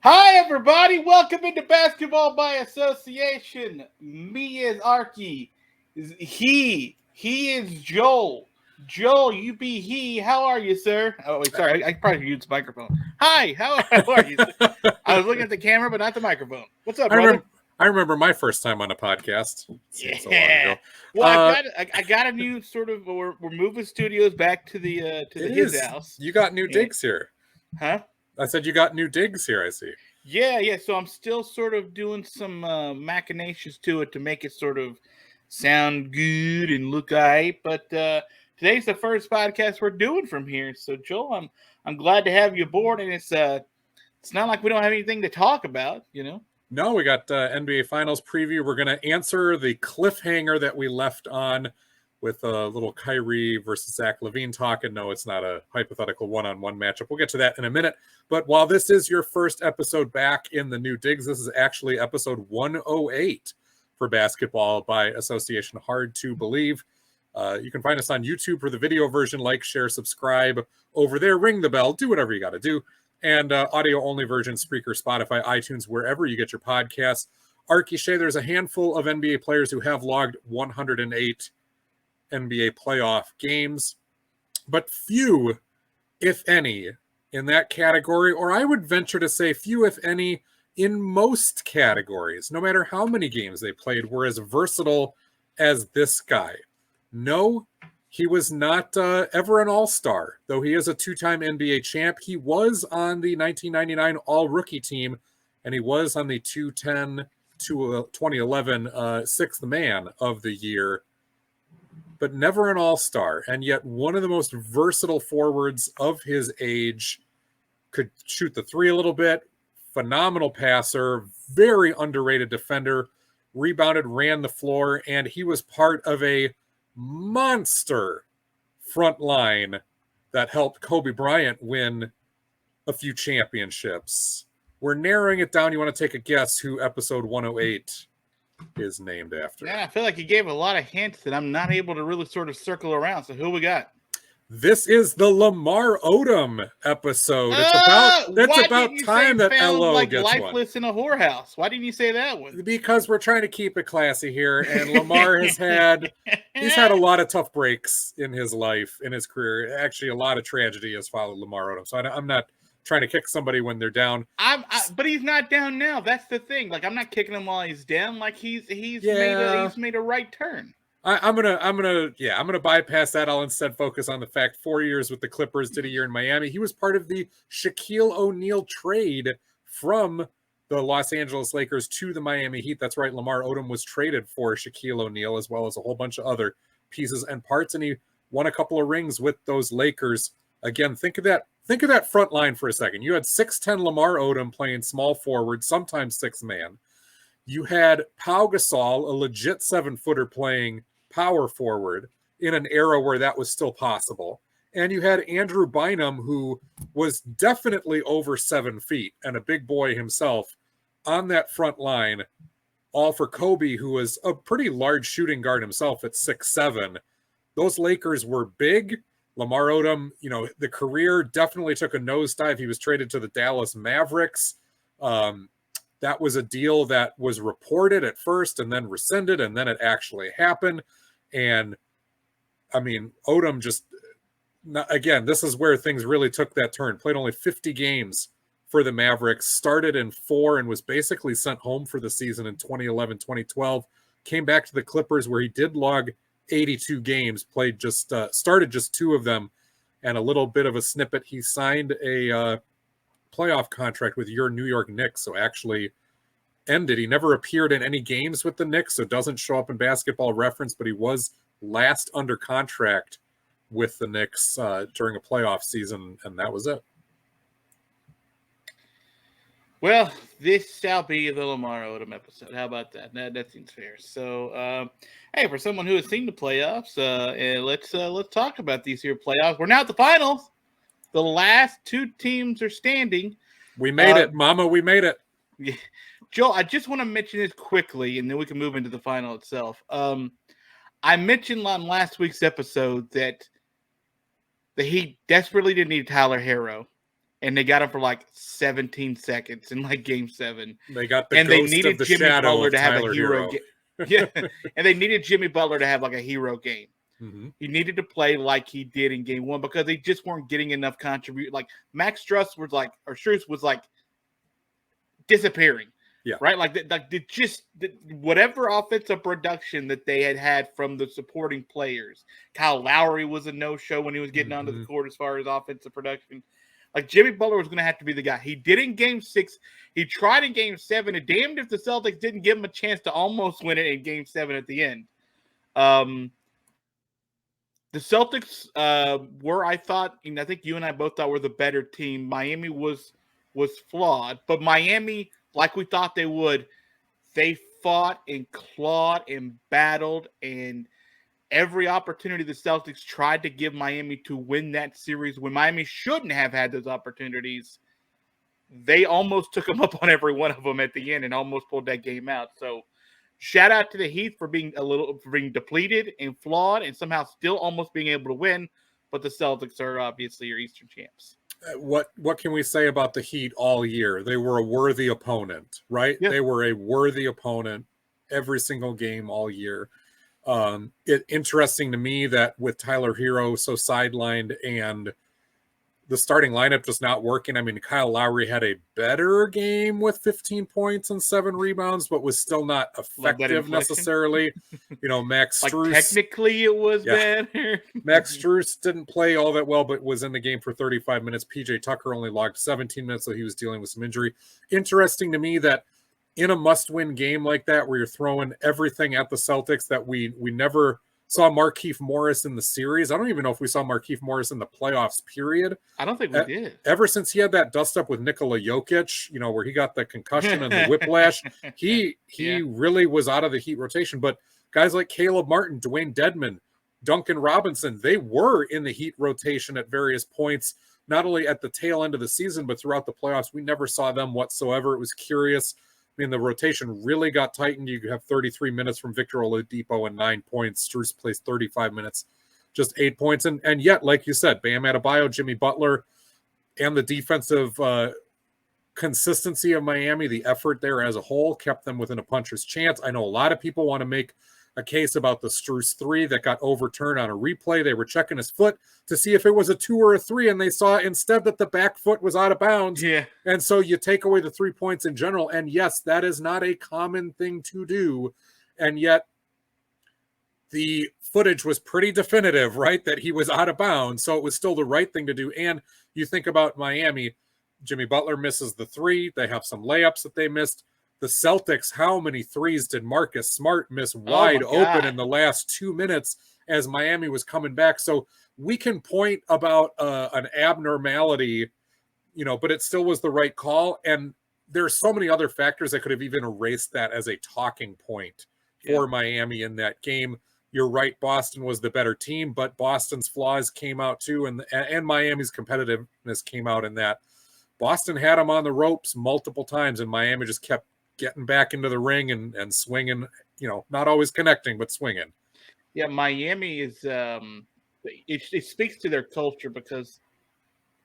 Hi, everybody. Welcome into Basketball by Association. Me is Arky. He is Joel. Joel, you be he. How are you, sir? Oh, wait, sorry. I probably used the microphone. Hi, how are you, sir? I was looking at the camera, but not the microphone. What's up, I brother? remember. I remember my first time on a podcast. It seems so long Yeah. ago. Well, I got a new sort of. We're moving studios back to It his is. house. You got new Yeah. digs here. Huh? I said you got new digs here. I see. Yeah. So I'm still sort of doing some machinations to it to make it sort of sound good and look alright. But today's the first podcast we're doing from here. So Joel, I'm glad to have you aboard, and it's not like we don't have anything to talk about. No, we got NBA Finals preview. We're going to answer the cliffhanger that we left on with a little Kyrie versus Zach LaVine talk. And no, it's not a hypothetical one-on-one matchup. We'll get to that in a minute. But while this is your first episode back in the new digs, this is actually episode 108 for Basketball by Association. Hard to believe. You can find us on YouTube for the video version. Like, share, subscribe over there. Ring the bell. Do whatever you got to do. And audio-only version, Spreaker, Spotify, iTunes, wherever you get your podcasts. Arky, Shea, there's a handful of NBA players who have logged 108 NBA playoff games, but few, if any, in that category, or I would venture to say few, if any, in most categories, no matter how many games they played, were as versatile as this guy. No, he was not ever an all-star, though he is a two-time NBA champ. He was on the 1999 all-rookie team, and he was on the 2011 sixth man of the year, but never an all-star, and yet one of the most versatile forwards of his age. Could shoot the three a little bit, phenomenal passer, very underrated defender, rebounded, ran the floor, and he was part of a monster front line that helped Kobe Bryant win a few championships. We're narrowing it down. You want to take a guess who episode 108 is named after? Yeah, I feel like you gave a lot of hints that I'm not able to really sort of circle around. So who we got? This is the Lamar Odom episode. It's about time that LO like gets lifeless in a whorehouse. Why didn't you say that one? Because we're trying to keep it classy here, and Lamar he's had a lot of tough breaks in his life, in his career. Actually, a lot of tragedy has followed Lamar Odom. So I'm not trying to kick somebody when they're down. But he's not down now. That's the thing. Like, I'm not kicking him while he's down. Like he's made a right turn. I'm gonna bypass that. I'll instead focus on the fact 4 years with the Clippers, did a year in Miami. He was part of the Shaquille O'Neal trade from the Los Angeles Lakers to the Miami Heat. That's right. Lamar Odom was traded for Shaquille O'Neal as well as a whole bunch of other pieces and parts, and he won a couple of rings with those Lakers. Again, think of that front line for a second. You had 6'10" Lamar Odom playing small forward, sometimes sixth man. You had Pau Gasol, a legit 7-footer, playing power forward in an era where that was still possible. And you had Andrew Bynum, who was definitely over 7 feet and a big boy himself on that front line, all for Kobe, who was a pretty large shooting guard himself at 6'7". Those Lakers were big. Lamar Odom, the career definitely took a nosedive. He was traded to the Dallas Mavericks. That was a deal that was reported at first and then rescinded, and then it actually happened. And, I mean, Odom just, again, this is where things really took that turn. Played only 50 games for the Mavericks, started in 4 and was basically sent home for the season in 2011, 2012. Came back to the Clippers where he did log 82 games, started just 2 of them, and a little bit of a snippet. He signed a playoff contract with your New York Knicks, so actually ended. He never appeared in any games with the Knicks, so doesn't show up in Basketball Reference, but he was last under contract with the Knicks during a playoff season, and that was it. Well, this shall be the Lamar Odom episode. How about that? That seems fair. So, hey, for someone who has seen the playoffs, let's talk about these here playoffs. We're now at the finals. The last 2 teams are standing. We made it, Mama. We made it. Yeah. Joe, I just want to mention this quickly, and then we can move into the final itself. I mentioned on last week's episode that the Heat desperately didn't need Tyler Herro. and they got him for like 17 seconds in like Game 7. They got the and they ghost needed of the Jimmy shadow Butler of to have Tyler a hero Hero. game. Yeah, and they needed Jimmy Butler to have like a hero game. Mm-hmm. He needed to play like he did in Game 1 because they just weren't getting enough contribute. Like Max Struess was like disappearing. Yeah. Right. Whatever offensive production that they had from the supporting players. Kyle Lowry was a no-show when he was getting onto the court as far as offensive production. Like Jimmy Butler was going to have to be the guy. He did in Game 6. He tried in Game 7. And damned if the Celtics didn't give him a chance to almost win it in Game 7 at the end. The Celtics were, I thought, I think you and I both thought were the better team. Miami was flawed, but Miami, like we thought they would, they fought and clawed and battled, and every opportunity the Celtics tried to give Miami to win that series when Miami shouldn't have had those opportunities, they almost took them up on every one of them at the end and almost pulled that game out. So shout out to the Heat for being depleted and flawed and somehow still almost being able to win. But the Celtics are obviously your Eastern champs. What can we say about the Heat all year? They were a worthy opponent, right? Yeah. They were a worthy opponent every single game all year. Interesting to me that with Tyler Hero so sidelined and the starting lineup just not working. I mean, Kyle Lowry had a better game with 15 points and 7 rebounds, but was still not effective necessarily. Max Strus. Technically, it was better. Max Strus didn't play all that well, but was in the game for 35 minutes. PJ Tucker only logged 17 minutes, so he was dealing with some injury. Interesting to me that in a must-win game like that, where you're throwing everything at the Celtics, that we never saw Markieff Morris in the series. I don't even know if we saw Markieff Morris in the playoffs, period. I don't think we did. Ever since he had that dust-up with Nikola Jokic, where he got the concussion and the whiplash, he really was out of the Heat rotation. But guys like Caleb Martin, Dwayne Dedmon, Duncan Robinson, they were in the Heat rotation at various points, not only at the tail end of the season, but throughout the playoffs. We never saw them whatsoever. It was curious. I mean, the rotation really got tightened. You have 33 minutes from Victor Oladipo and 9 points. Strus plays 35 minutes, just 8 points. And yet, like you said, Bam Adebayo, Jimmy Butler, and the defensive consistency of Miami, the effort there as a whole, kept them within a puncher's chance. I know a lot of people want to make a case about the Strus 3 that got overturned on a replay. They were checking his foot to see if it was a 2 or a 3, and they saw instead that the back foot was out of bounds. Yeah. And so you take away the 3 points in general. And yes, that is not a common thing to do. And yet the footage was pretty definitive, right? That he was out of bounds. So it was still the right thing to do. And you think about Miami, Jimmy Butler misses the 3. They have some layups that they missed. The Celtics, how many 3s did Marcus Smart miss wide open in the last 2 minutes as Miami was coming back? So we can point about an abnormality, but it still was the right call. And there's so many other factors that could have even erased that as a talking point for Miami in that game. You're right, Boston was the better team, but Boston's flaws came out too, and Miami's competitiveness came out in that. Boston had them on the ropes multiple times, and Miami just kept getting back into the ring and swinging, not always connecting, but swinging. Yeah, Miami is it speaks to their culture because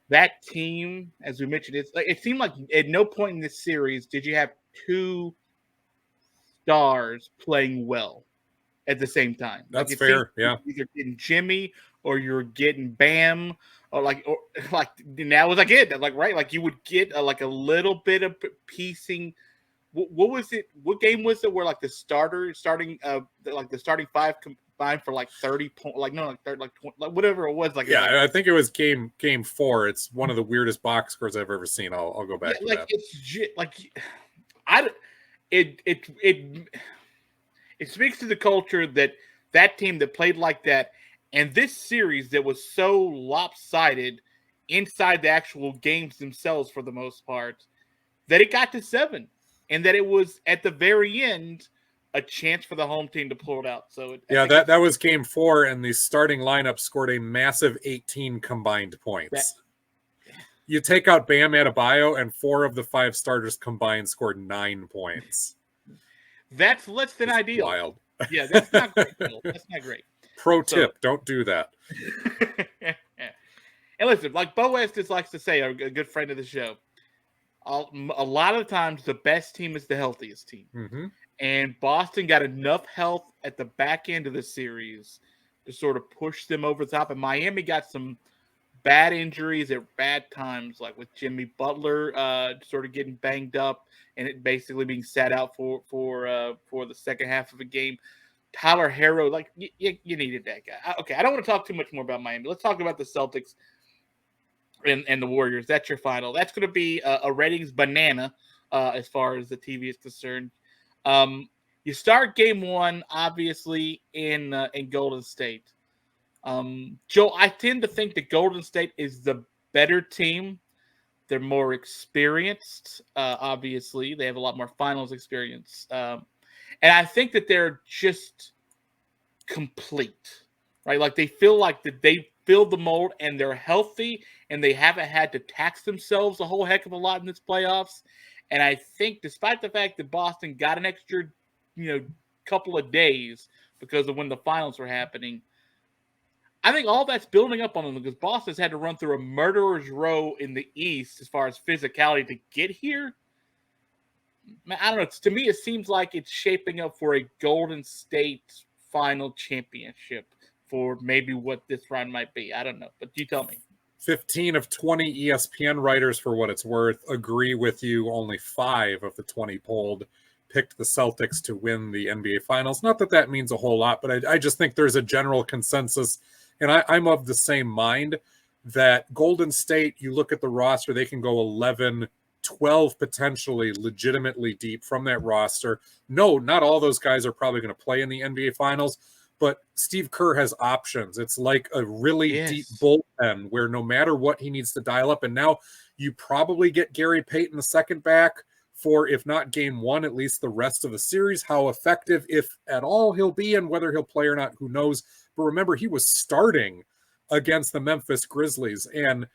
that team, as we mentioned, it seemed like at no point in this series did you have 2 stars playing well at the same time. That's fair. Yeah. Either getting Jimmy or you're getting Bam or now was like it. Like you would get a little bit of piecing. What was it? What game was it where the starting 5 combined for 30 points? 30, 20, whatever it was. I think it was game 4. It's one of the weirdest box scores I've ever seen. I'll go back to that. It speaks to the culture that team that played like that, and this series that was so lopsided inside the actual games themselves for the most part, that it got to 7. And that it was at the very end a chance for the home team to pull it out. So that was game 4, and the starting lineup scored a massive 18 combined points. You take out Bam Adebayo, and 4 of the 5 starters combined scored 9 points. That's less than ideal. Wild. Yeah, that's not great. That's not great. Pro tip: don't do that. And listen, like Boaz just likes to say, a good friend of the show, a lot of times the best team is the healthiest team. Mm-hmm. And Boston got enough health at the back end of the series to sort of push them over the top. And Miami got some bad injuries at bad times, like with Jimmy Butler sort of getting banged up and it basically being sat out for the second half of a game. Tyler Herro, like you needed that guy. Okay, I don't want to talk too much more about Miami. Let's talk about the Celtics and the Warriors. That's your final. That's going to be a ratings banana as far as the TV is concerned. You start game one, obviously, in Golden State. Joe, I tend to think that Golden State is the better team. They're more experienced, obviously. They have a lot more finals experience. And I think that they're just complete, right? Like they feel like that they filled the mold and they're healthy and they haven't had to tax themselves a whole heck of a lot in this playoffs. And I think despite the fact that Boston got an extra, couple of days because of when the finals were happening, I think all that's building up on them because Boston's had to run through a murderer's row in the East as far as physicality to get here. Man, I don't know. To me, it seems like it's shaping up for a Golden State final championship for maybe what this run might be. I don't know, but you tell me. 15 of 20 ESPN writers, for what it's worth, agree with you. Only 5 of the 20 polled picked the Celtics to win the NBA Finals. Not that that means a whole lot, but I just think there's a general consensus, and I'm of the same mind, that Golden State, you look at the roster, they can go 11, 12 potentially legitimately deep from that roster. No, not all those guys are probably going to play in the NBA Finals, but Steve Kerr has options. It's like a really deep bullpen where no matter what he needs to dial up, and now you probably get Gary Payton the second back for, if not game one, at least the rest of the series. How effective, if at all, he'll be and whether he'll play or not, who knows. But remember, he was starting against the Memphis Grizzlies, and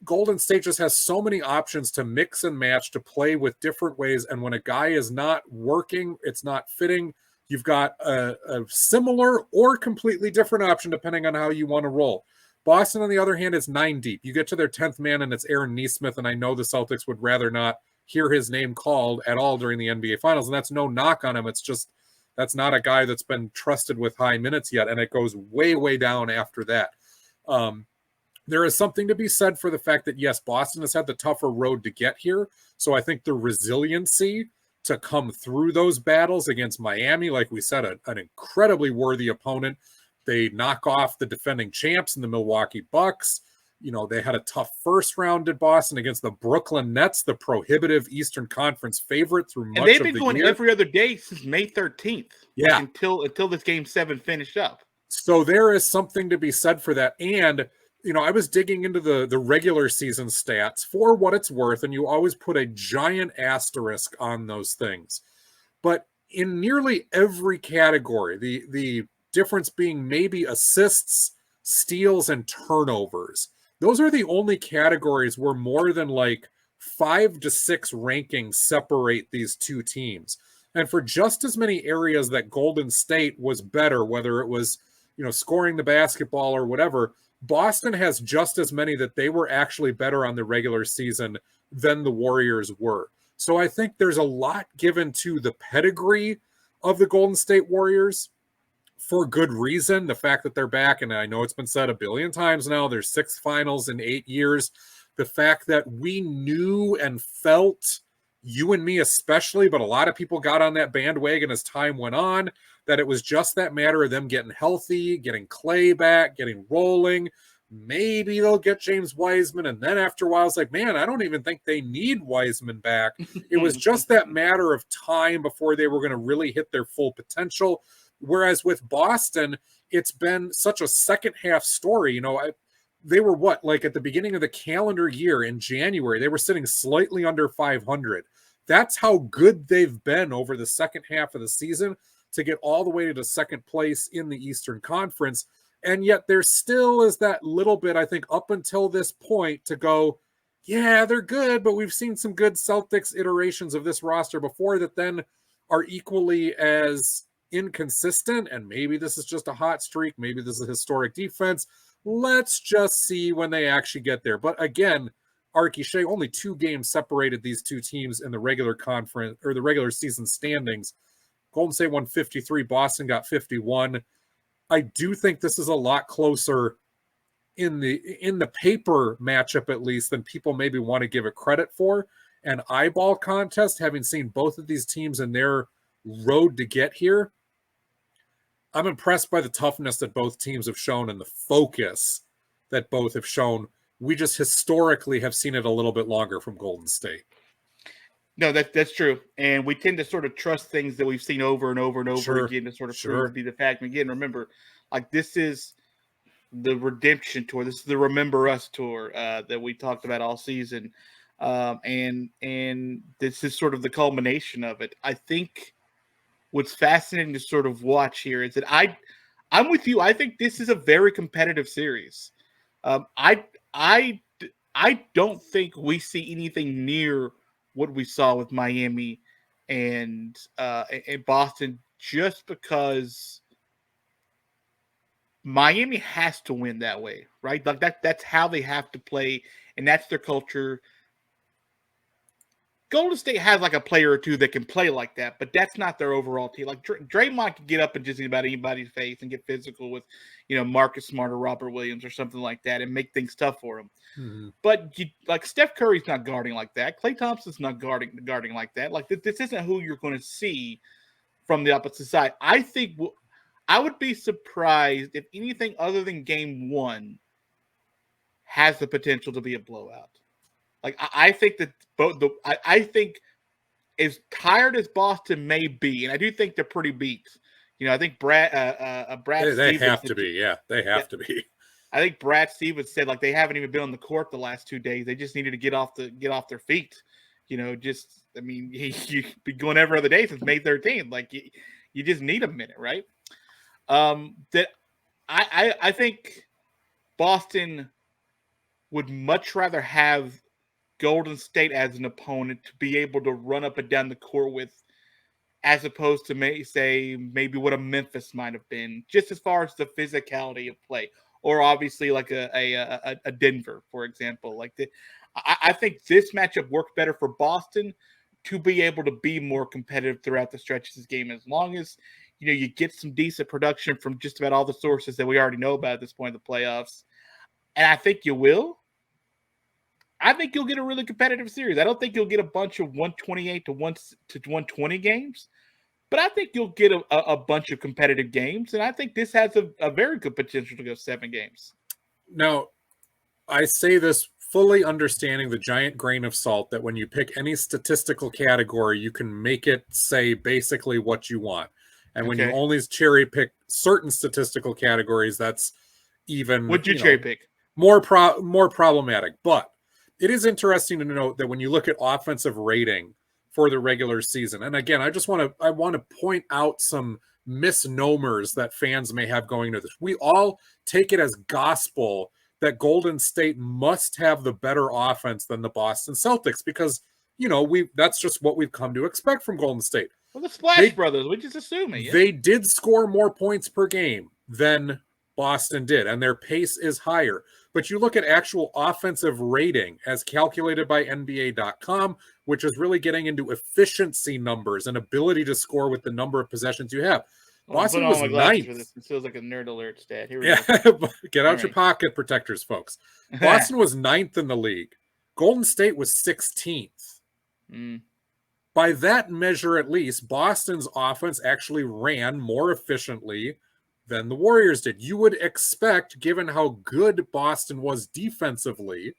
Golden State just has so many options to mix and match, to play with different ways. And when a guy is not working, it's not fitting, you've got a similar or completely different option depending on how you want to roll. Boston, on the other hand, is 9 deep. You get to their 10th man, and it's Aaron Nesmith, and I know the Celtics would rather not hear his name called at all during the NBA Finals, and that's no knock on him. It's just that's not a guy that's been trusted with high minutes yet, and it goes way, way down after that. There is something to be said for the fact that, yes, Boston has had the tougher road to get here, so I think the resiliency to come through those battles against Miami, like we said, an incredibly worthy opponent. They knock off the defending champs in the Milwaukee Bucks. They had a tough first round at Boston against the Brooklyn Nets, the prohibitive Eastern Conference favorite through much of the year. And they've been going every other day since May 13th. Yeah. Until this game 7 finished up. So there is something to be said for that. And I was digging into the regular season stats for what it's worth, and you always put a giant asterisk on those things. But in nearly every category, the difference being maybe assists, steals, and turnovers, those are the only categories where more than like 5 to 6 rankings separate these two teams. And for just as many areas that Golden State was better, whether it was, scoring the basketball or whatever, Boston has just as many that they were actually better on the regular season than the Warriors were. So I think there's a lot given to the pedigree of the Golden State Warriors for good reason. The fact that they're back, and I know it's been said a billion times now, there's 6 finals in 8 years. The fact that we knew and felt, you and me especially, but a lot of people got on that bandwagon as time went on, that it was just that matter of them getting healthy, getting Clay back, getting rolling. Maybe they'll get James Wiseman. And then after a while, it's like, man, I don't even think they need Wiseman back. It was just that matter of time before they were going to really hit their full potential. Whereas with Boston, it's been such a second half story. They were at the beginning of the calendar year in January, they were sitting slightly under 500. That's how good they've been over the second half of the season to get all the way to second place in the Eastern Conference. And yet there still is that little bit, I think, up until this point to go, yeah, they're good, but we've seen some good Celtics iterations of this roster before that then are equally as inconsistent. And maybe this is just a hot streak. Maybe this is a historic defense. Let's just see when they actually get there. But again, Arky, Shea, only 2 games separated these two teams in the regular conference or the regular season standings. Golden State won 53, Boston got 51. I do think this is a lot closer in the paper matchup, at least, than people maybe want to give it credit for. An eyeball contest, having seen both of these teams in their road to get here, I'm impressed by the toughness that both teams have shown and the focus that both have shown. We just historically have seen it a little bit longer from Golden State. No, that's true. And we tend to sort of trust things that we've seen over and over and over again to sort of prove to be the fact. And again, remember, like, this is the redemption tour. This is the Remember Us tour that we talked about all season. And this is sort of the culmination of it. I think what's fascinating to sort of watch here is that I'm with you. I think this is a very competitive series. I don't think we see anything near what we saw with Miami and Boston, just because Miami has to win that way, right? Like that's how they have to play, and that's their culture. Golden State has like a player or two that can play like that, but that's not their overall team. Like Draymond can get up and just about anybody's face and get physical with, Marcus Smart or Robert Williams or something like that and make things tough for him. Mm-hmm. But like Steph Curry's not guarding like that. Klay Thompson's not guarding like that. Like this isn't who you're going to see from the opposite side. I think I would be surprised if anything other than game 1 has the potential to be a blowout. Like I think that I think as tired as Boston may be, and I do think they're pretty beat. I think Brad they have to be. Yeah, they have to be. I think Brad Stevens said like they haven't even been on the court the last 2 days. They just needed to get off their feet. You've been going every other day since May 13th. Like you just need a minute, right? That I think Boston would much rather have Golden State as an opponent to be able to run up and down the court with, as opposed to maybe what a Memphis might have been, just as far as the physicality of play, or obviously like a Denver, for example. I think this matchup worked better for Boston to be able to be more competitive throughout the stretch of this game, as long as you get some decent production from just about all the sources that we already know about at this point in the playoffs, and I think you will. I think you'll get a really competitive series. I don't think you'll get a bunch of 128 to 120 games, but I think you'll get a bunch of competitive games, and I think this has a very good potential to go 7 games. Now, I say this fully understanding the giant grain of salt that when you pick any statistical category, you can make it say basically what you want. And when you only cherry pick certain statistical categories, that's even What'd you cherry pick? More problematic. But it is interesting to note that when you look at offensive rating for the regular season, and again, I want to point out some misnomers that fans may have going into this. We all take it as gospel that Golden State must have the better offense than the Boston Celtics because, that's just what we've come to expect from Golden State. Well, the Splash Brothers, we just assume it. Yeah. They did score more points per game than Boston did, and their pace is higher. But you look at actual offensive rating as calculated by NBA.com, which is really getting into efficiency numbers and ability to score with the number of possessions you have. Boston was 9th. This feels like a nerd alert stat. Here we go. Get out your pocket protectors, folks. Boston was 9th in the league. Golden State was 16th. By that measure, at least, Boston's offense actually ran more efficiently than the Warriors did. You would expect, given how good Boston was defensively,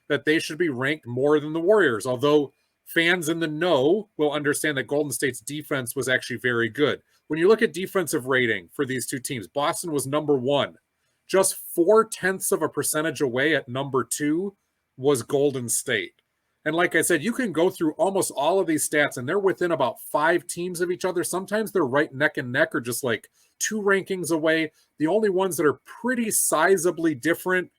that they should be ranked more than the Warriors, although fans in the know will understand that Golden State's defense was actually very good. When you look at defensive rating for these two teams, Boston was number 1. Just 0.4% away at number 2 was Golden State. And like I said, you can go through almost all of these stats, and they're within about 5 teams of each other. Sometimes they're right neck and neck or just like 2 rankings away. The only ones that are pretty sizably different,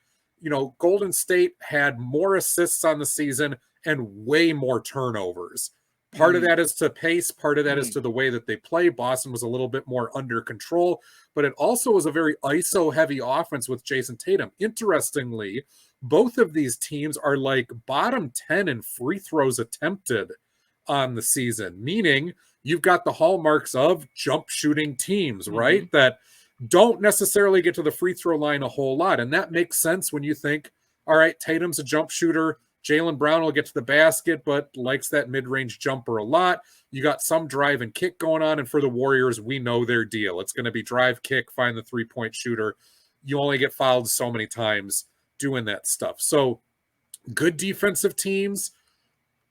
Golden State had more assists on the season and way more turnovers Part of that is to pace. Part of that is to the way that they play. Boston was a little bit more under control, but it also was a very ISO-heavy offense with Jason Tatum. Interestingly, both of these teams are like bottom 10 in free throws attempted on the season, meaning you've got the hallmarks of jump shooting teams, right? That don't necessarily get to the free throw line a whole lot. And that makes sense when you think, all right, Tatum's a jump shooter. Jaylen Brown will get to the basket, but likes that mid-range jumper a lot. You got some drive and kick going on. And for the Warriors, we know their deal. It's going to be drive, kick, find the three-point shooter. You only get fouled so many times doing that stuff. So good defensive teams,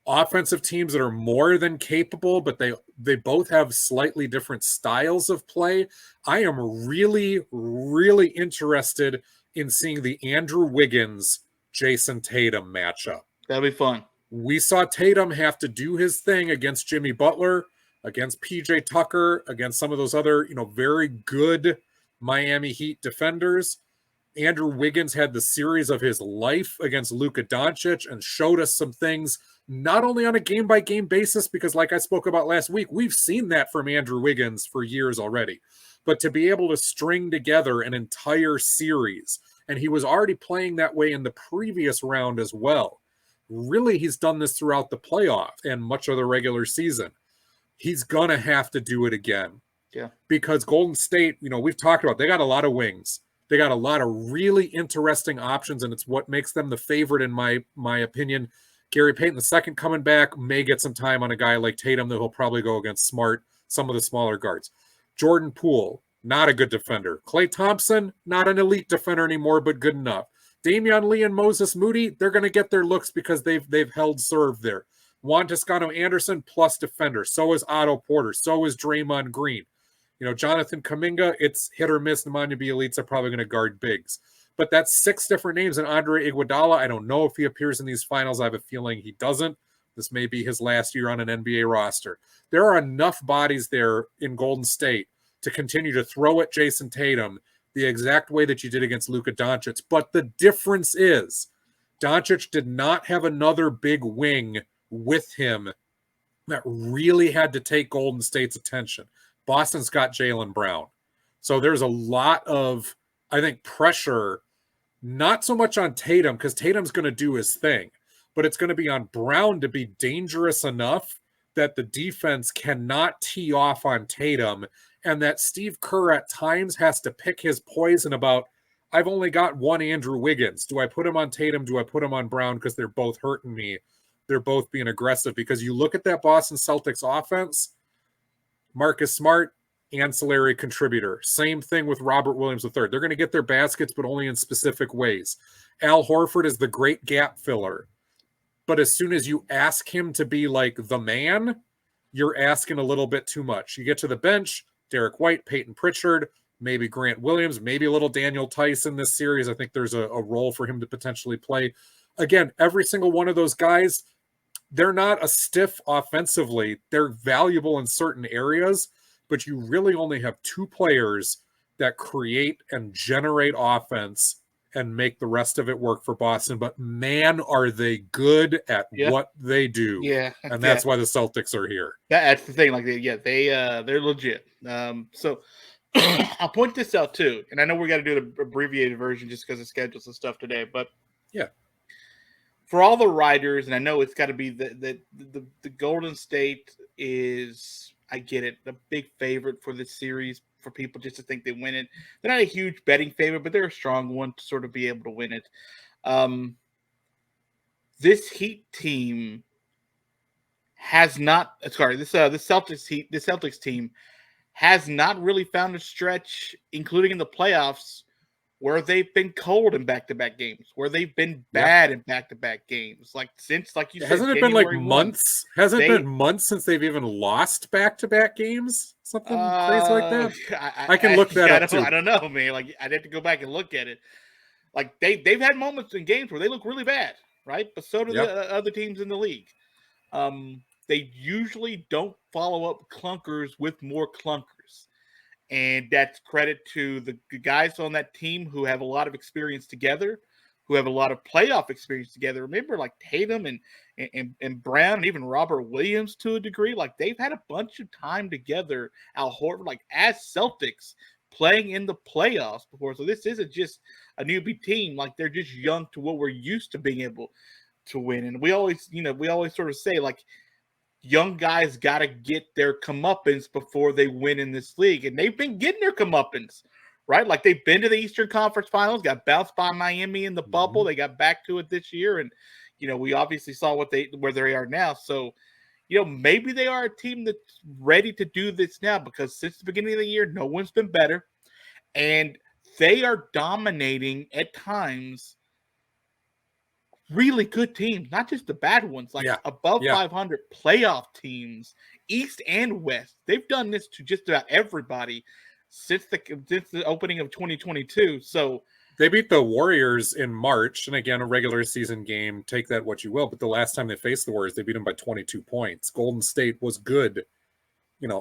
offensive teams that are more than capable, but they both have slightly different styles of play. I am really, really interested in seeing the Andrew Wiggins Jason Tatum matchup. That'll be fun. We saw Tatum have to do his thing against Jimmy Butler, against PJ Tucker, against some of those other, very good Miami Heat defenders. Andrew Wiggins had the series of his life against Luka Doncic and showed us some things, not only on a game-by-game basis, because like I spoke about last week, we've seen that from Andrew Wiggins for years already, but to be able to string together an entire series. And he was already playing that way in the previous round as well. Really, he's done this throughout the playoff and much of the regular season. He's going to have to do it again. Yeah. Because Golden State, we've talked about, they got a lot of wings. They got a lot of really interesting options, and it's what makes them the favorite in my opinion. Gary Payton II coming back may get some time on a guy like Tatum that he'll probably go against Smart, some of the smaller guards. Jordan Poole, not a good defender. Klay Thompson, not an elite defender anymore, but good enough. Damian Lee and Moses Moody, they're going to get their looks because they've held serve there. Juan Toscano Anderson, plus defender. So is Otto Porter. So is Draymond Green. Jonathan Kuminga, it's hit or miss. The Nemanja Bjelica are probably going to guard bigs. But that's 6 different names. And Andre Iguodala, I don't know if he appears in these finals. I have a feeling he doesn't. This may be his last year on an NBA roster. There are enough bodies there in Golden State to continue to throw at Jason Tatum the exact way that you did against Luka Doncic. But the difference is Doncic did not have another big wing with him that really had to take Golden State's attention. Boston's got Jaylen Brown. So there's a lot of, I think, pressure, not so much on Tatum, because Tatum's going to do his thing, but it's going to be on Brown to be dangerous enough that the defense cannot tee off on Tatum, and that Steve Kerr at times has to pick his poison about, I've only got one Andrew Wiggins. Do I put him on Tatum? Do I put him on Brown? Because they're both hurting me. They're both being aggressive. Because you look at that Boston Celtics offense, Marcus Smart, ancillary contributor. Same thing with Robert Williams III. They're going to get their baskets, but only in specific ways. Al Horford is the great gap filler. But as soon as you ask him to be like the man, you're asking a little bit too much. You get to the bench, Derek White, Peyton Pritchard, maybe Grant Williams, maybe a little Daniel Tice in this series. I think there's a role for him to potentially play. Again, every single one of those guys, they're not a stiff offensively. They're valuable in certain areas, but you really only have 2 players that create and generate offense and make the rest of it work for Boston. But man, are they good at what they do. Yeah. And that's why the Celtics are here. That's the thing. Like, they're legit. So I'll point this out too. And I know we got to do the abbreviated version just because of schedules and stuff today, but yeah. For all the writers, and I know it's got to be the Golden State is, I get it, the big favorite for this series for people just to think they win it. They're not a huge betting favorite, but they're a strong one to sort of be able to win it. This Heat team has not. Sorry, this Celtics team has not really found a stretch, including in the playoffs, where they've been cold in back-to-back games, where they've been bad in back-to-back games. Like since, like you said, hasn't it been like months? Hasn't it been months since they've even lost back-to-back games? Something crazy like that. I can look that up too. I don't know, man. Like I'd have to go back and look at it. Like they've had moments in games where they look really bad, right? But so do the other teams in the league. They usually don't follow up clunkers with more clunkers. And that's credit to the guys on that team who have a lot of experience together, who have a lot of playoff experience together. Remember, like Tatum and Brown and even Robert Williams to a degree, like they've had a bunch of time together. Al Horford, like as Celtics playing in the playoffs before. So this isn't just a newbie team. Like they're just young to what we're used to being able to win. And we always sort of say like young guys got to get their comeuppance before they win in this league. And they've been getting their comeuppance, right? Like they've been to the Eastern Conference Finals, got bounced by Miami in the bubble. They got back to it this year. And, we obviously saw where they are now. So, maybe they are a team that's ready to do this now because since the beginning of the year, no one's been better. And they are dominating at times really good teams, not just the bad ones, like above 500 playoff teams, East and West. They've done this to just about everybody since the opening of 2022. So they beat the Warriors in March, and again, a regular season game. Take that what you will, but the last time they faced the Warriors, they beat them by 22 points. Golden State was good,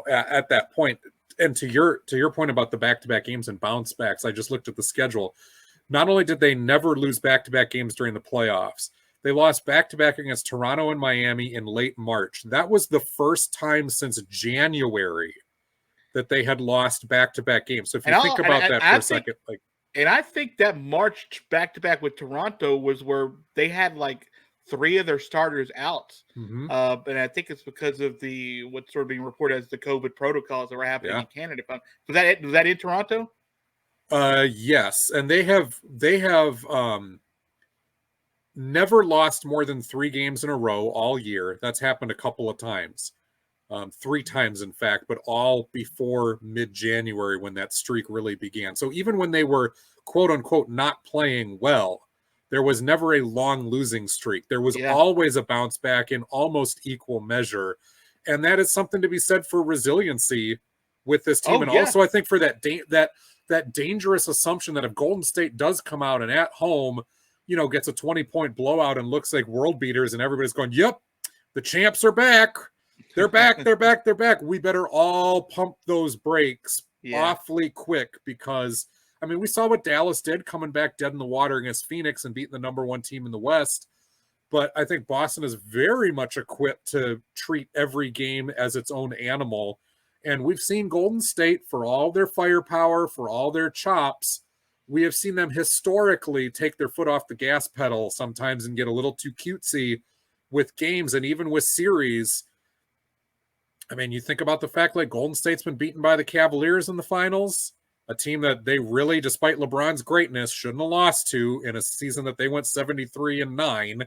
at that point. And to your point about the back-to-back games and bounce backs, I just looked at the schedule. Not only did they never lose back-to-back games during the playoffs, they lost back-to-back against Toronto and Miami in late March. That was the first time since January that they had lost back-to-back games. So if you think about that for a second, like. And I think that March back-to-back with Toronto was where they had like 3 of their starters out. Mm-hmm. And I think it's because of what's sort of being reported as the COVID protocols that were happening in Canada. Was that in Toronto? Yes. And they have never lost more than 3 games in a row all year. That's happened a couple of times. 3 times, in fact, but all before mid-January when that streak really began. So even when they were, quote unquote, not playing well, there was never a long losing streak. There was always a bounce back in almost equal measure. And that is something to be said for resiliency with this team. Also, I think for that dangerous assumption that if Golden State does come out and at home, gets a 20-point blowout and looks like world beaters and everybody's going, yep, the champs are back. They're back. They're back. They're back. We better all pump those brakes awfully quick because, we saw what Dallas did coming back dead in the water against Phoenix and beating the number 1 team in the West. But I think Boston is very much equipped to treat every game as its own animal. And we've seen Golden State, for all their firepower, for all their chops, we have seen them historically take their foot off the gas pedal sometimes and get a little too cutesy with games and even with series. You think about the fact like Golden State's been beaten by the Cavaliers in the finals, a team that they really, despite LeBron's greatness, shouldn't have lost to in a season that they went 73-9.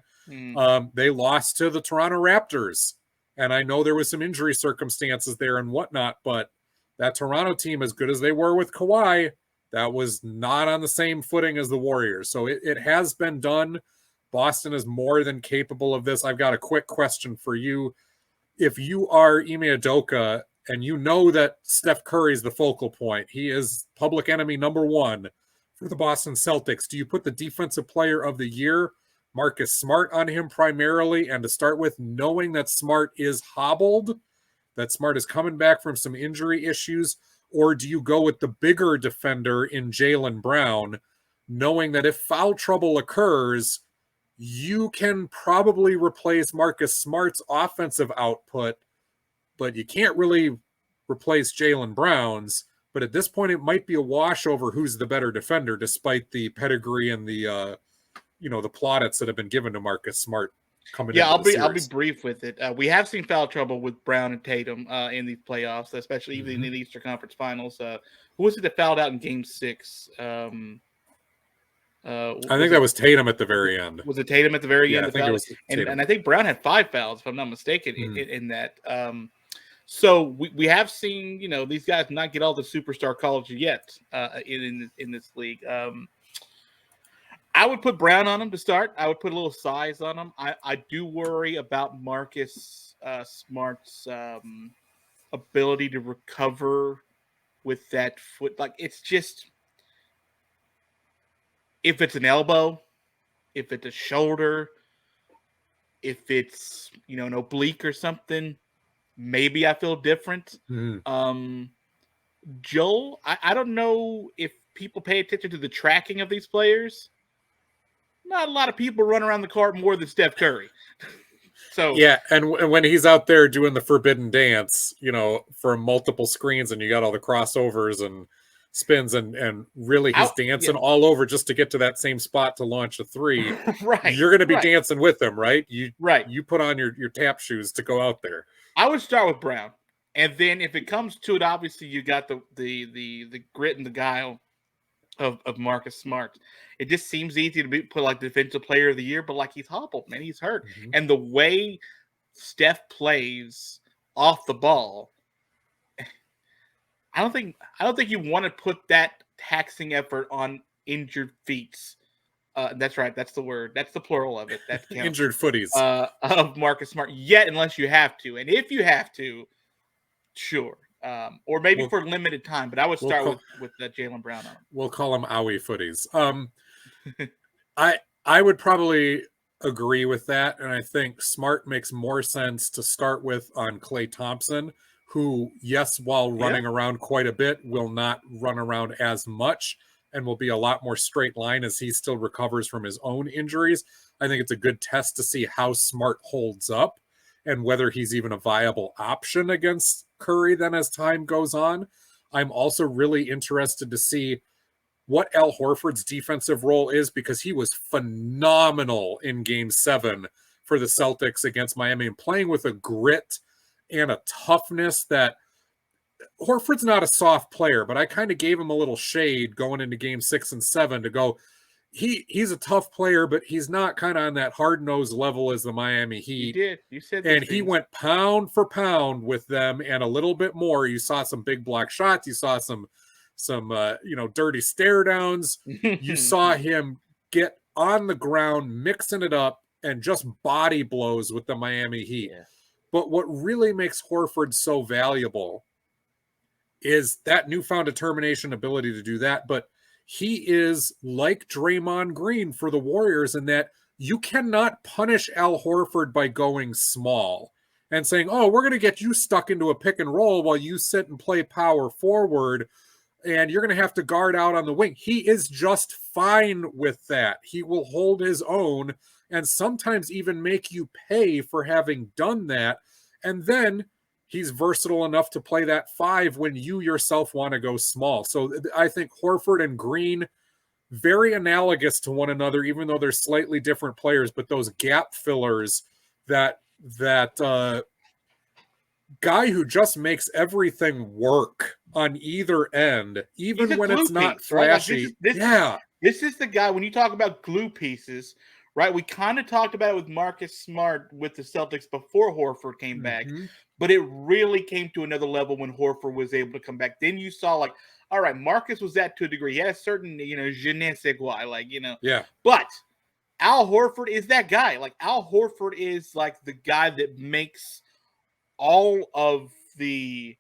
They lost to the Toronto Raptors. And I know there was some injury circumstances there and whatnot, but that Toronto team, as good as they were with Kawhi, that was not on the same footing as the Warriors. So it has been done. Boston is more than capable of this. I've got a quick question for you. If you are Ime Udoka and you know that Steph Curry is the focal point, he is public enemy number 1 for the Boston Celtics, do you put the defensive player of the year, Marcus Smart, on him primarily? And to start with, knowing that Smart is hobbled, that Smart is coming back from some injury issues, or do you go with the bigger defender in Jaylen Brown, knowing that if foul trouble occurs, you can probably replace Marcus Smart's offensive output, but you can't really replace Jaylen Brown's. But at this point, it might be a wash over who's the better defender, despite the pedigree and the the plaudits that have been given to Marcus Smart coming into the series. I'll be brief with it. We have seen foul trouble with Brown and Tatum in these playoffs, especially even in the Eastern Conference Finals. Who was it that fouled out in Game 6? I think that was Tatum at the very end. Was it Tatum at the very end? I think it was Tatum. And I think Brown had 5 fouls, if I'm not mistaken, in that. So we have seen, these guys not get all the superstar college yet in this league. I would put Brown on him to start. I would put a little size on him. I do worry about Marcus Smart's ability to recover with that foot. Like, it's just, if it's an elbow, if it's a shoulder, if it's, an oblique or something, maybe I feel different. Joel, I don't know if people pay attention to the tracking of these players, not a lot of people run around the court more than Steph Curry. So yeah, and when he's out there doing the forbidden dance, for multiple screens, and you got all the crossovers and spins, and really he's dancing all over just to get to that same spot to launch a three. Right, you're going to be dancing with him, right? You put on your tap shoes to go out there. I would start with Brown, and then if it comes to it, obviously you got the grit and the guile of Marcus Smart. It just seems easy to put like defensive player of the year, but like he's hobbled, man, he's hurt, and the way Steph plays off the ball, I don't think you want to put that taxing effort on injured feet. That's right. That's the word. That's the plural of it. That counts. Injured footies of Marcus Smart. Yet, unless you have to, and if you have to, sure. Or maybe for limited time. But I would start with Jaylen Brown on him. We'll call him owie footies. I would probably agree with that, and I think Smart makes more sense to start with on Klay Thompson, who, yes, while running around quite a bit, will not run around as much and will be a lot more straight line as he still recovers from his own injuries. I think it's a good test to see how Smart holds up and whether he's even a viable option against Curry then as time goes on. I'm also really interested to see what Al Horford's defensive role is, because he was phenomenal in Game 7 for the Celtics against Miami, and playing with a grit and a toughness that Horford's not a soft player, but I kind of gave him a little shade going into Game 6 and 7 to go, he's a tough player, but he's not kind of on that hard-nosed level as the Miami Heat. You did. You said and he went pound for pound with them and a little bit more. You saw some big block shots. You saw some dirty stare downs. You saw him get on the ground, mixing it up, and just body blows with the Miami Heat. Yeah. But what really makes Horford so valuable is that newfound determination, ability to do that. But he is like Draymond Green for the Warriors in that you cannot punish Al Horford by going small and saying, oh, we're going to get you stuck into a pick and roll while you sit and play power forward, and you're going to have to guard out on the wing. He is just fine with that. He will hold his own and sometimes even make you pay for having done that. And then he's versatile enough to play that 5 when you yourself want to go small. So I think Horford and Green, very analogous to one another, even though they're slightly different players, but those gap fillers, that guy who just makes everything work on either end, even when it's not flashy. Right? Like this is the guy, when you talk about glue pieces, right? We kind of talked about it with Marcus Smart with the Celtics before Horford came back, but it really came to another level when Horford was able to come back. Then you saw, like, all right, Marcus was that to a degree. He had a certain, je ne sais quoi, Yeah. But Al Horford is that guy. Like, Al Horford is like the guy that makes all of the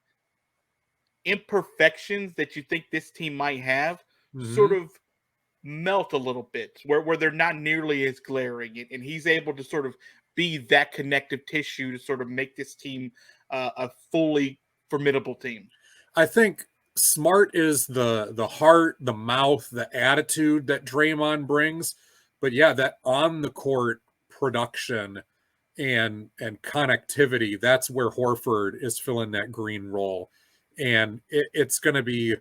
imperfections that you think this team might have sort of melt a little bit, where they're not nearly as glaring, and he's able to sort of be that connective tissue to sort of make this team a fully formidable team. I think Smart is the heart, the mouth, the attitude that Draymond brings, but yeah, that on the court production and connectivity, that's where Horford is filling that Green role. And it's going to be,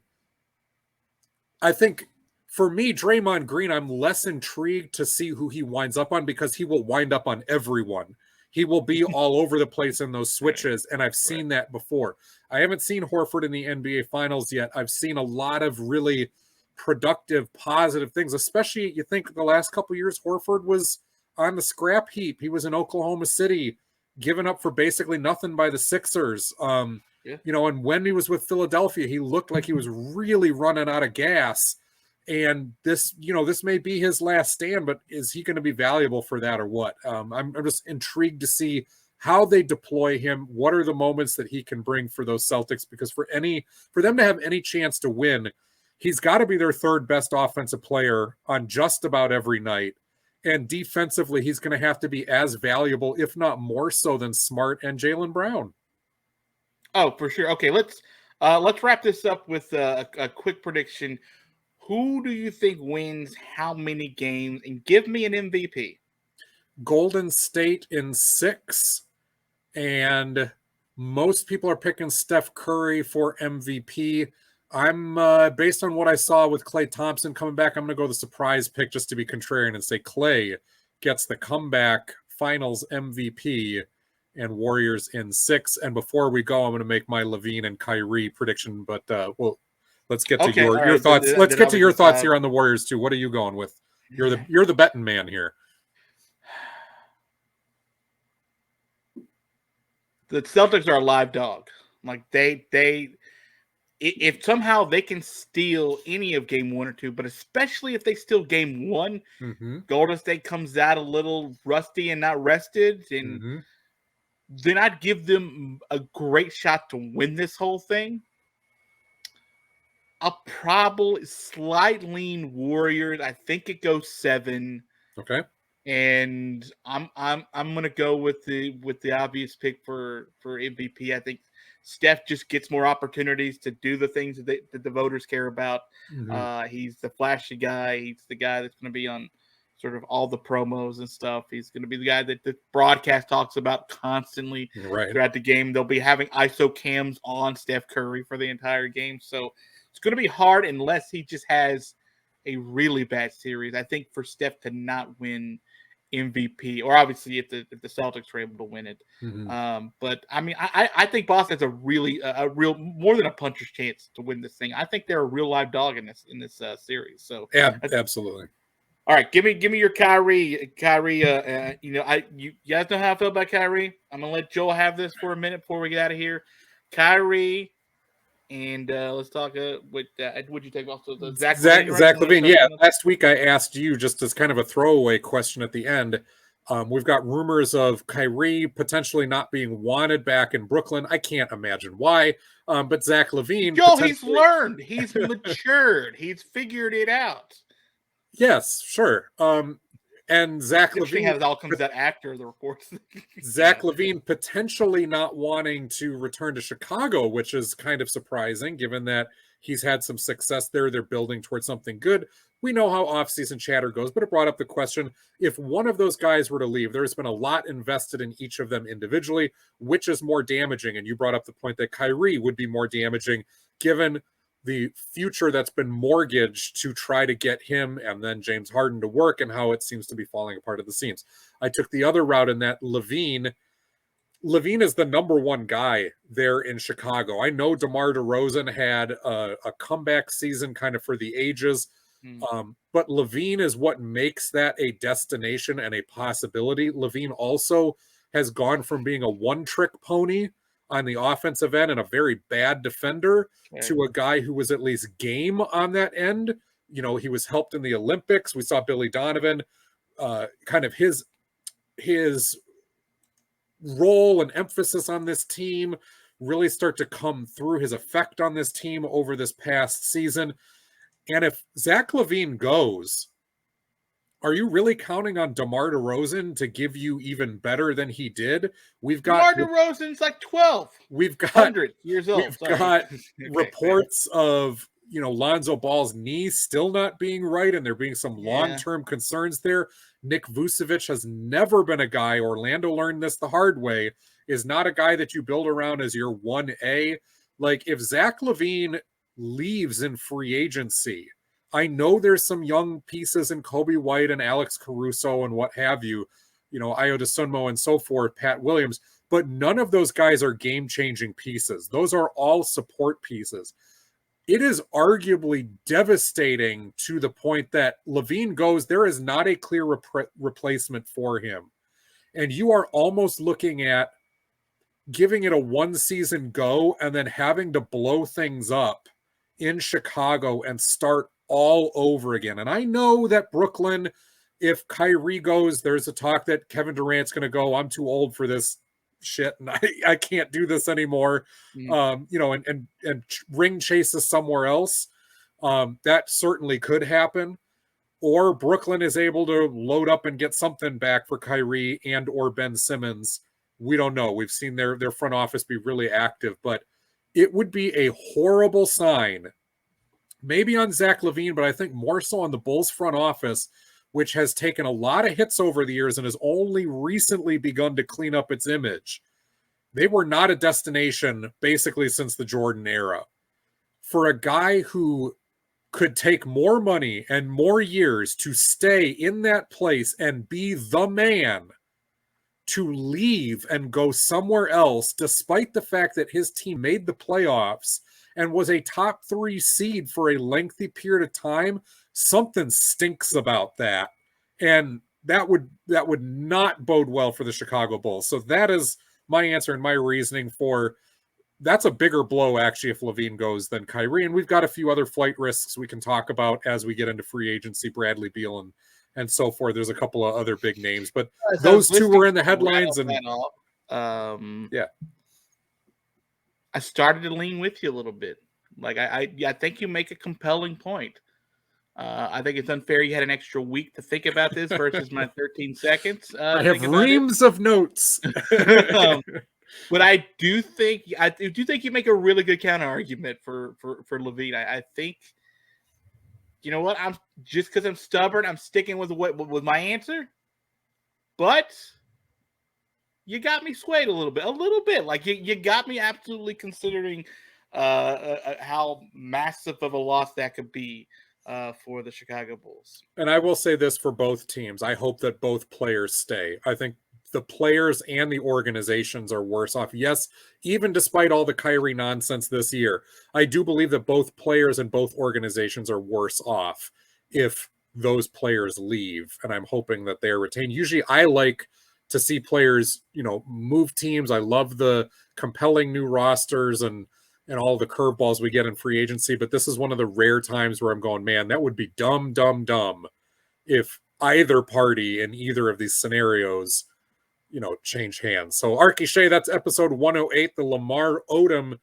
I think, for me, Draymond Green, I'm less intrigued to see who he winds up on, because he will wind up on everyone. He will be all over the place in those switches, and I've seen that before. I haven't seen Horford in the NBA Finals yet. I've seen a lot of really productive, positive things, especially, you think the last couple of years, Horford was on the scrap heap. He was in Oklahoma City, given up for basically nothing by the Sixers. And when he was with Philadelphia, he looked like he was really running out of gas. And this may be his last stand, but is he going to be valuable for that or what? I'm just intrigued to see how they deploy him. What are the moments that he can bring for those Celtics? Because for them to have any chance to win, he's got to be their third best offensive player on just about every night. And defensively, he's going to have to be as valuable, if not more so, than Smart and Jaylen Brown. Oh, for sure. Okay, let's wrap this up with a quick prediction. Who do you think wins how many games? And give me an MVP. Golden State in 6, and most people are picking Steph Curry for MVP. I'm based on what I saw with Klay Thompson coming back, I'm going to go the surprise pick just to be contrarian and say Klay gets the comeback finals MVP and Warriors in 6. And before we go, I'm going to make my Levine and Kyrie prediction, but let's get to your thoughts. Let's get to your thoughts here on the Warriors too. What are you going with? You're the betting man here. The Celtics are a live dog. Like if somehow they can steal any of game 1 or 2, but especially if they steal game 1, Golden State comes out a little rusty and not rested, and then I'd give them a great shot to win this whole thing. I'll probably slight lean Warriors. I think it goes 7. Okay. And I'm gonna go with the obvious pick for MVP. I think Steph just gets more opportunities to do the things that the voters care about. He's the flashy guy. He's the guy that's going to be on sort of all the promos and stuff. He's going to be the guy that the broadcast talks about constantly throughout the game. They'll be having ISO cams on Steph Curry for the entire game. So it's going to be hard unless he just has a really bad series. I think for Steph to not win MVP, or obviously if the Celtics are able to win it. But I mean, I think Boston has a real more than a puncher's chance to win this thing. I think they're a real live dog in this series. So yeah, absolutely. All right, give me your Kyrie. You guys know how I feel about Kyrie. I'm gonna let Joel have this for a minute before we get out of here. Kyrie. And let's talk with would you take also the Zach Levine? Yeah, last week I asked you just as kind of a throwaway question at the end. We've got rumors of Kyrie potentially not being wanted back in Brooklyn. I can't imagine why. But Zach Levine, Joel, he's learned, he's matured, he's figured it out. Yes, sure. And Zach Levine has all comes out after the reports. Zach Levine potentially not wanting to return to Chicago, which is kind of surprising given that he's had some success there. They're building towards something good. We know how offseason chatter goes, but it brought up the question, if one of those guys were to leave, there's been a lot invested in each of them individually, which is more damaging? And you brought up the point that Kyrie would be more damaging given the future that's been mortgaged to try to get him and then James Harden to work and how it seems to be falling apart at the seams. I took the other route in that Levine is the number one guy there in Chicago. I know DeMar DeRozan had a comeback season kind of for the ages, but Levine is what makes that a destination and a possibility. Levine also has gone from being a one-trick pony on the offensive end and a very bad defender to a guy who was at least game on that end. You know, he was helped in the Olympics. We saw Billy Donovan, kind of his role and emphasis on this team really start to come through, his effect on this team over this past season. And if Zach Levine goes, are you really counting on DeMar DeRozan to give you even better than he did? We've got DeMar DeRozan's like 12. We've got 100 years old. We've got reports of, Lonzo Ball's knees still not being right, and there being some long-term concerns there. Nick Vucevic has never been a guy, Orlando learned this the hard way, is not a guy that you build around as your 1A. Like, if Zach Levine leaves in free agency, I know there's some young pieces in Kobe White and Alex Caruso and what have you, Ayo Dosunmu and so forth, Pat Williams, but none of those guys are game-changing pieces. Those are all support pieces. It is arguably devastating to the point that Levine goes, there is not a clear replacement for him. And you are almost looking at giving it a one-season go and then having to blow things up in Chicago and start all over again. And I know that Brooklyn, if Kyrie goes, there's a talk that Kevin Durant's going to go, I'm too old for this shit and I can't do this anymore. And ring chases somewhere else. That certainly could happen. Or Brooklyn is able to load up and get something back for Kyrie and or Ben Simmons. We don't know. We've seen their front office be really active, but it would be a horrible sign maybe on Zach LaVine, but I think more so on the Bulls front office, which has taken a lot of hits over the years and has only recently begun to clean up its image. They were not a destination basically since the Jordan era. For a guy who could take more money and more years to stay in that place and be the man, to leave and go somewhere else, despite the fact that his team made the playoffs and was a top 3 seed for a lengthy period of time, something stinks about that. And that would not bode well for the Chicago Bulls. So that is my answer and my reasoning for that's a bigger blow, actually, if LaVine goes than Kyrie. And we've got a few other flight risks we can talk about as we get into free agency, Bradley Beal and so forth. There's a couple of other big names, but those two were in the headlines. And yeah, I started to lean with you a little bit. Like I think you make a compelling point. I think it's unfair you had an extra week to think about this versus my 13 seconds. I have reams of notes. But I do think you make a really good counter argument for LaVine. I think, you know what, I'm just because I'm stubborn, I'm sticking with my answer. But you got me swayed a little bit. Like you got me absolutely considering how massive of a loss that could be for the Chicago Bulls. And I will say this for both teams. I hope that both players stay. I think the players and the organizations are worse off. Yes, even despite all the Kyrie nonsense this year, I do believe that both players and both organizations are worse off if those players leave. And I'm hoping that they're retained. Usually I like to see players, move teams. I love the compelling new rosters and all the curveballs we get in free agency. But this is one of the rare times where I'm going, man, that would be dumb if either party in either of these scenarios, change hands. So Arky, Shea, that's episode 108, the Lamar Odom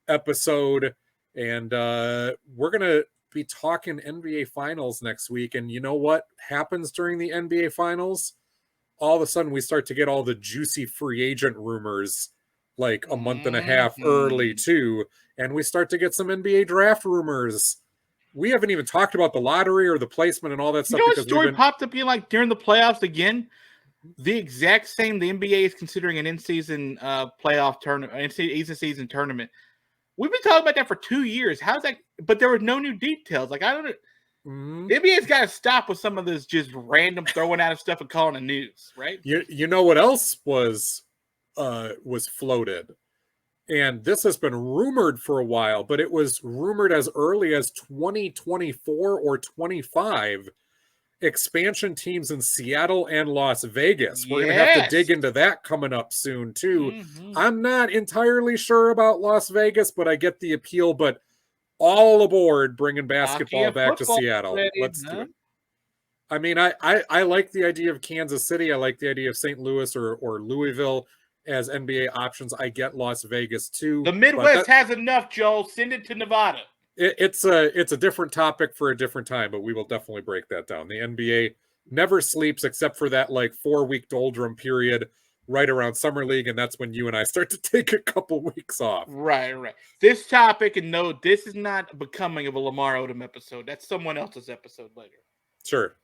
episode. And we're going to be talking NBA Finals next week. And you know what happens during the NBA Finals? All of a sudden we start to get all the juicy free agent rumors like a month and a half early too. And we start to get some NBA draft rumors. We haven't even talked about the lottery or the placement and all that stuff. You know what story popped up being like during the playoffs again? The exact same. The NBA is considering an in-season playoff tournament, in-season tournament. We've been talking about that for 2 years. How's that? But there were no new details. Like I don't know. The NBA's got to stop with some of this just random throwing out of stuff and calling the news, right? You know what else was floated, and this has been rumored for a while, but it was rumored as early as 2024 or 25. Expansion teams in Seattle and Las Vegas. We're going to have to dig into that coming up soon too. I'm not entirely sure about Las Vegas, but I get the appeal. But all aboard bringing basketball back to Seattle. Let's do it. I mean, I like the idea of Kansas City. I like the idea of St. Louis or Louisville as NBA options. I get Las Vegas too. The Midwest has enough, Joel. Send it to Nevada. It's a different topic for a different time, but we will definitely break that down. The NBA never sleeps except for that 4-week doldrum period right around Summer League, and that's when you and I start to take a couple weeks off. Right. This topic, and no, this is not becoming of a Lamar Odom episode. That's someone else's episode later. Sure.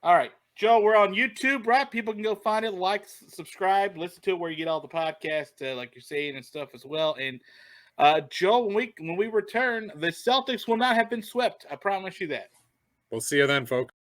All right, Joe, we're on YouTube, right? People can go find it, like, subscribe, listen to it where you get all the podcasts, like you're saying, and stuff as well. And Joe, when we return, the Celtics will not have been swept. I promise you that. We'll see you then, folks.